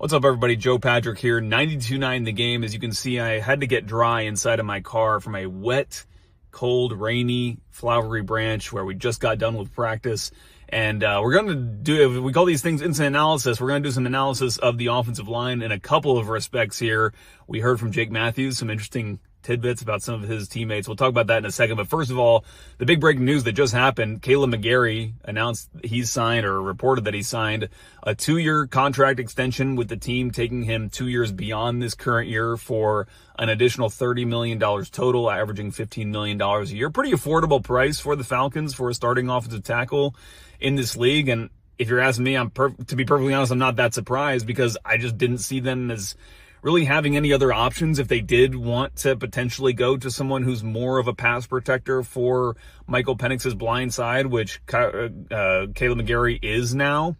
What's up, everybody? Joe Patrick here. 92.9 The Game. As you can see, I had to get dry inside of my car from a wet, cold, rainy, flowery branch where we just got done with practice. And we're going to do, we call these things instant analysis. We're going to do some analysis of the offensive line in a couple of respects here. We heard from Jake Matthews some interesting tidbits about some of his teammates. We'll talk about that in a second. But first of all, the big breaking news that just happened, Kaleb McGary announced he's signed, or reported that he signed, a 2-year contract extension with the team, taking him 2 years beyond this current year for an additional $30 million total, averaging $15 million a year. Pretty affordable price for the Falcons for a starting offensive tackle in this league. And if you're asking me, to be perfectly honest, I'm not that surprised, because I just didn't see them as really having any other options if they did want to potentially go to someone who's more of a pass protector for Michael Penix's blind side, which Kaleb McGary is now.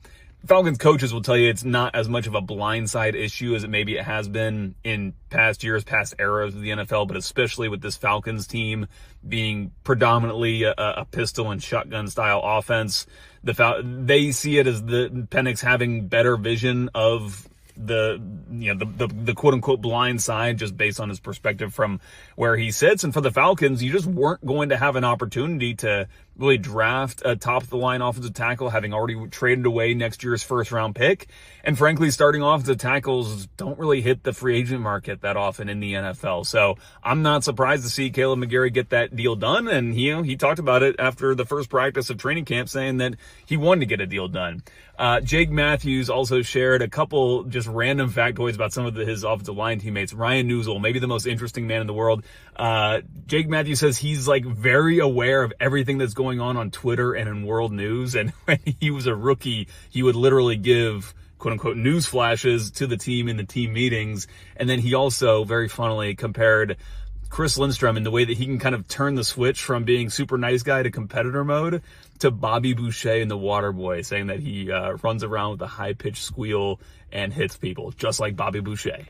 Falcons coaches will tell you it's not as much of a blind side issue as maybe it has been in past years, past eras of the NFL, but especially with this Falcons team being predominantly a pistol and shotgun style offense. They see it as the Penix having better vision of the quote unquote blind side, just based on his perspective from where he sits. And for the Falcons, you just weren't going to have an opportunity to really draft a top of the line offensive tackle, having already traded away next year's first round pick. And frankly, starting offensive tackles don't really hit the free agent market that often in the NFL. So I'm not surprised to see Kaleb McGary get that deal done. And he talked about it after the first practice of training camp, saying that he wanted to get a deal done. Jake Matthews also shared a couple just random factoids about some of his offensive line teammates. Ryan Neuzil, maybe the most interesting man in the world. Jake Matthews says he's very aware of everything that's going on Twitter and in world news. And when he was a rookie, he would literally give quote unquote news flashes to the team in the team meetings. And then he also very funnily compared Chris Lindstrom in the way that he can kind of turn the switch from being super nice guy to competitor mode to Bobby Boucher in the Waterboy, saying that he runs around with a high pitched squeal and hits people just like Bobby Boucher.